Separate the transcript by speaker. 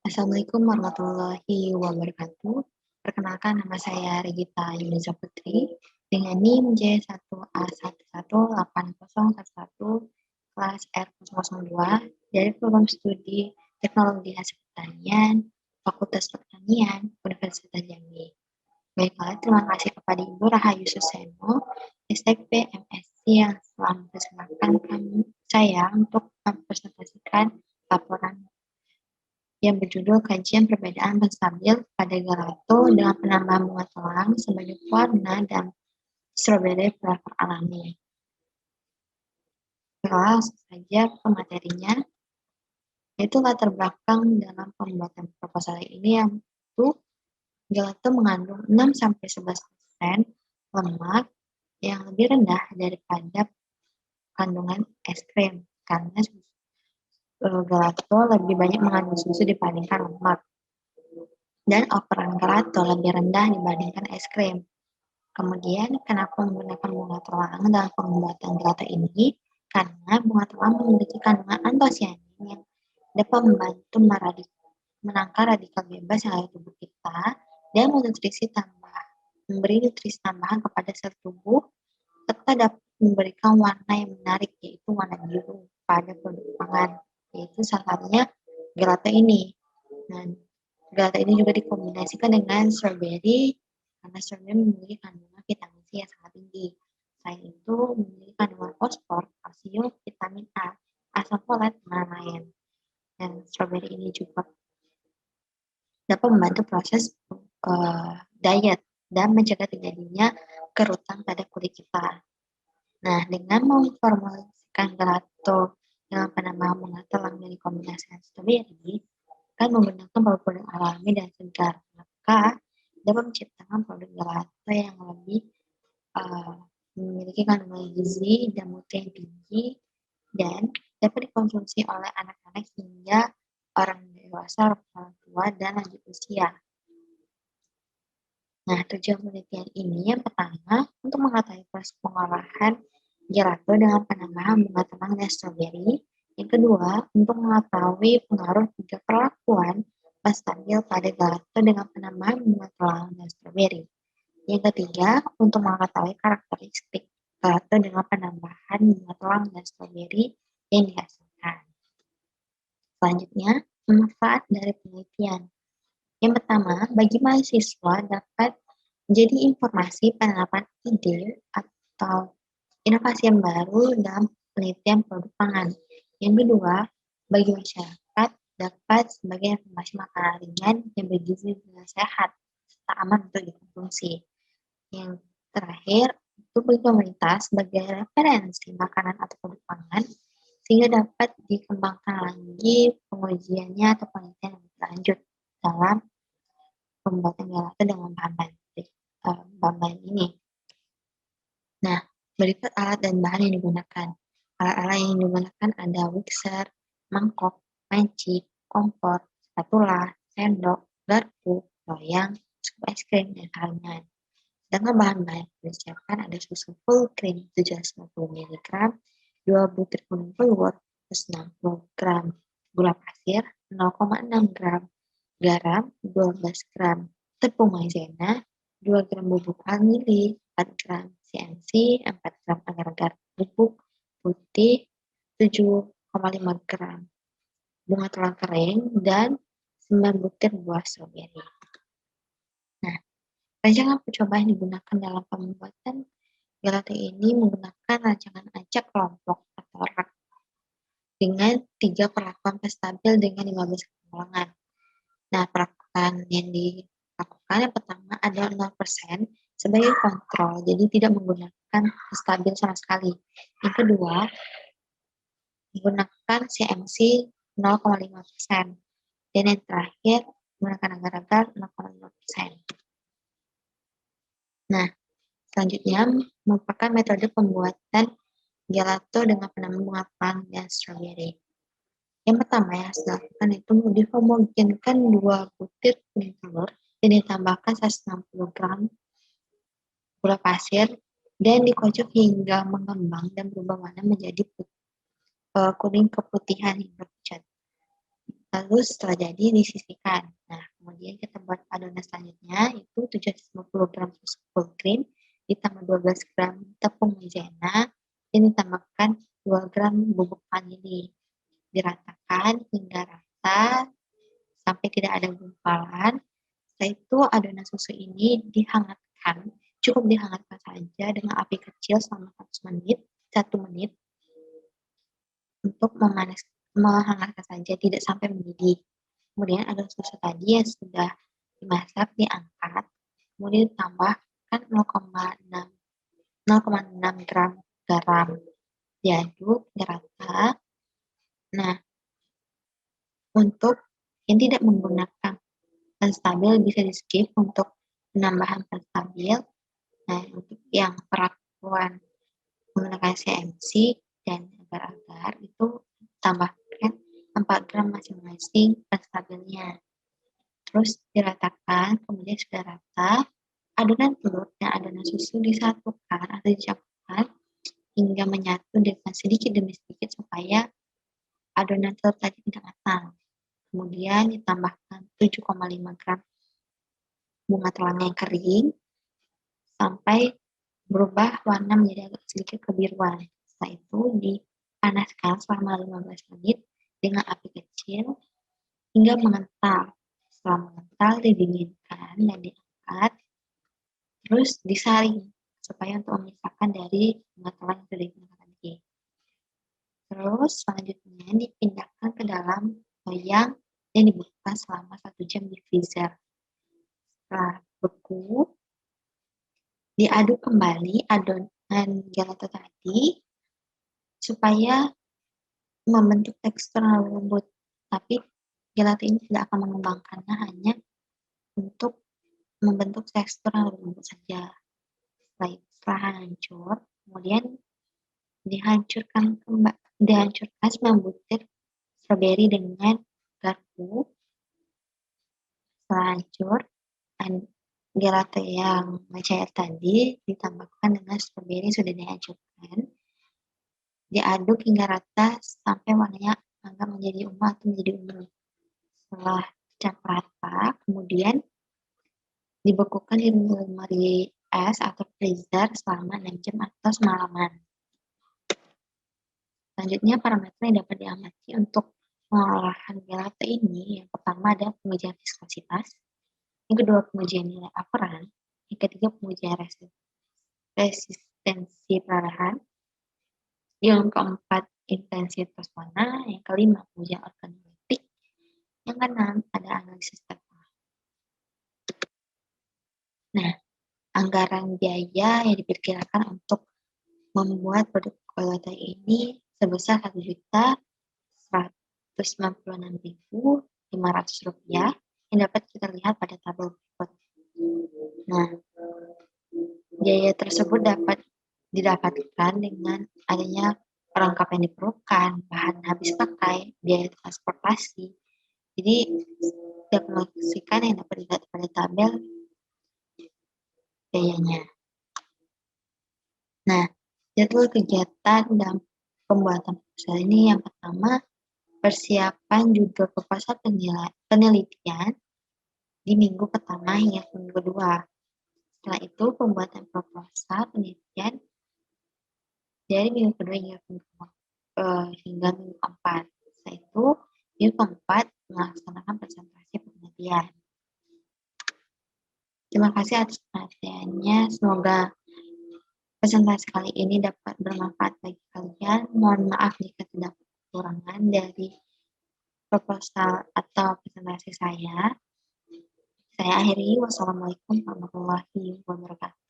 Speaker 1: Assalamualaikum warahmatullahi wabarakatuh. Perkenalkan nama saya Regita Yuniza Putri dengan NIM J1A118011 kelas R002 dari program studi Teknologi Hasil Pertanian, Fakultas Pertanian, Universitas Jambi. Baiklah, terima kasih kepada Ibu Rahayu Suseno, STP MSc yang telah mempersilahkan saya untuk mempresentasikan laporan yang berjudul Kajian Perbedaan Penstabil pada gelato dengan penambahan bunga telang sebagai warna dan stroberi flavor alami. Langsung saja ke materinya, yaitu latar belakang dalam pembuatan proposal ini yang itu gelato mengandung 6-11% lemak yang lebih rendah daripada kandungan es krim karena gelato lebih banyak mengandung susu dibandingkan lemak. Dan operan gelato lebih rendah dibandingkan es krim. Kemudian, kenapa menggunakan bunga telang dalam pembuatan gelato ini? Karena bunga telang memiliki kandungan antosianin yang dapat membantu menangkal radikal bebas yang ada di tubuh kita dan memberi nutrisi tambahan kepada sel tubuh serta dapat memberikan warna yang menarik, yaitu warna biru pada produk pangan, yaitu salah satunya gelato ini. Nah, gelato ini juga dikombinasikan dengan strawberry karena strawberry memiliki kandungan vitamin C yang sangat tinggi. Selain itu, memiliki kandungan fosfor, kalsium, vitamin A, asam folat, dan lain-lain. Dan strawberry ini juga dapat membantu proses diet dan mencegah terjadinya kerutan pada kulit kita. Nah, dengan memformulasikan gelato dengan penambahan bunga telang dari kombinasi strawberry, kan menggunakan produk alami dan segar, maka dapat menciptakan produk gelato yang lebih memiliki kandungan gizi dan mutu yang tinggi dan dapat dikonsumsi oleh anak-anak hingga orang dewasa, orang tua, dan lanjut usia. Nah, tujuan penelitian ini yang pertama untuk mengetahui proses pengolahan gelato dengan penambahan bunga telang dan stroberi. Yang kedua, untuk mengetahui pengaruh tiga perlakuan penstabil pada gelato dengan penambahan bunga telang dan stroberi. Yang ketiga, untuk mengetahui karakteristik gelato dengan penambahan bunga telang dan stroberi yang dihasilkan. Selanjutnya, manfaat dari penelitian. Yang pertama, bagi mahasiswa dapat menjadi informasi penerapan ide atau inovasi yang baru dalam penelitian produk pangan. Yang kedua, bagi masyarakat dapat sebagai informasi makanan ringan yang bergizi dan sehat serta aman untuk dikonsumsi. Yang terakhir, itu bagi pemerintah sebagai referensi makanan atau produk pangan sehingga dapat dikembangkan lagi pengujiannya atau penelitian yang berlanjut dalam pembuatan gelato dengan bahan ini. Nah, berikut alat dan bahan yang digunakan. Alat-alat yang digunakan ada mixer, mangkok, panci, kompor, spatula, sendok, garpu, loyang, scoop es krim, dan lain-lain. Sedangkan bahan-bahan yang disiapkan ada susu full cream 750 mg, 2 butir kuning telur 160 gram, gula pasir 0,6 gram, garam 12 gram, tepung maizena 2 gram bubuk vanili, 4 gram CNC, 4 gram agar-agar bubuk putih 7,5 gram, bunga telang kering, dan 9 butir buah stroberi. Nah, rancangan percobaan digunakan dalam pembuatan gelato ini menggunakan rancangan acak kelompok atau rak dengan 3 perlakuan penstabil dengan 15 kebolehan. Nah, perlakuan yang dilakukan yang pertama adalah 0% sebagai kontrol, jadi tidak menggunakan stabil sama sekali. Yang kedua, menggunakan CMC 0,5%. Dan yang terakhir, menggunakan agar-agar 0,5%. Nah, selanjutnya merupakan metode pembuatan gelato dengan penambahan bunga telang dan stroberi. Yang pertama yang harus dilakukan itu dihomogenkan 2 butir kuning telur dan ditambahkan 160 gram gula pasir dan dikocok hingga mengembang dan berubah warna menjadi kuning keputihan hingga pucat. Lalu setelah jadi disisihkan. Nah, kemudian kita buat adonan selanjutnya, yaitu 750 gram susu full cream, ditambah 12 gram tepung maizena, dan ditambahkan 2 gram bubuk vanili. Diratakan hingga rata sampai tidak ada gumpalan. Setelah itu adonan susu ini dihangatkan, cukup dihangatkan saja dengan api kecil selama 1 menit untuk menghangatkan saja, tidak sampai mendidih. Kemudian adonan susu tadi yang sudah dimasak diangkat, kemudian ditambahkan 0,6 gram garam, diaduk hingga rata. Nah, untuk yang tidak menggunakan stabil bisa di skip untuk penambahan stabil. Nah, untuk yang perlakuan menggunakan CMC dan agar-agar itu tambahkan 4 gram masing-masing stabilnya. Terus diratakan, kemudian sudah rata, adonan telur dan adonan susu disatukan atau dicampurkan hingga menyatu dengan sedikit demi sedikit supaya adonan telur tadi tidak matang. Kemudian ditambahkan 7,5 gram bunga telang yang kering sampai berubah warna menjadi agak sedikit kebiruan. Setelah itu dipanaskan selama 15 menit dengan api kecil hingga mengental. Setelah mengental, didinginkan dan diangkat, terus disaring supaya untuk memisahkan dari bunga telang yang sudah digunakan tadi. Terus selanjutnya dipindahkan ke dalam loyang dan dibuka selama 1 jam di freezer. Setelah beku, diaduk kembali adonan gelato tadi supaya membentuk tekstur yang lembut. Tapi gelato ini tidak akan mengembangkannya, hanya untuk membentuk tekstur yang lembut saja. Setelah hancur, kemudian dihancurkan 9 butir stroberi dengan garpu. Setelah hancur, gelato yang mencair tadi ditambahkan dengan stroberi yang sudah dihancurkan. Diaduk hingga rata sampai warnanya agak menjadi ungu atau menjadi ungu. Setelah dicampur rata, kemudian dibekukan di lemari es atau freezer selama 6 jam atau semalaman. Selanjutnya, parameter yang dapat diamati untuk pengolahan gelato ini, yang pertama ada pengujian viskositas, yang kedua pengujian nilai aperan, yang ketiga pengujian resistensi perahan, yang keempat intensitas warna, yang kelima pengujian organoleptik, yang keenam ada analisis data. Nah, anggaran biaya yang diperkirakan untuk membuat produk gelato ini sebesar Rp1.196.500 yang dapat kita lihat pada tabel berikut. Nah, biaya tersebut dapat didapatkan dengan adanya perangkap yang diperlukan, bahan habis pakai, biaya transportasi. Jadi, diagnosisikan yang dapat dilihat pada tabel biayanya. Nah, jadwal kegiatan dalam pembuatan proposal ini yang pertama, persiapan judul proposal penelitian di minggu pertama hingga minggu kedua. Setelah itu, pembuatan proposal penelitian dari minggu kedua hingga minggu keempat. Setelah itu, minggu keempat melaksanakan presentasi penelitian. Terima kasih atas perhatiannya. Semoga presentasi kali ini dapat bermanfaat bagi kalian. Mohon maaf jika terdapat kekurangan dari proposal atau presentasi saya. Saya akhiri. Wassalamualaikum warahmatullahi wabarakatuh.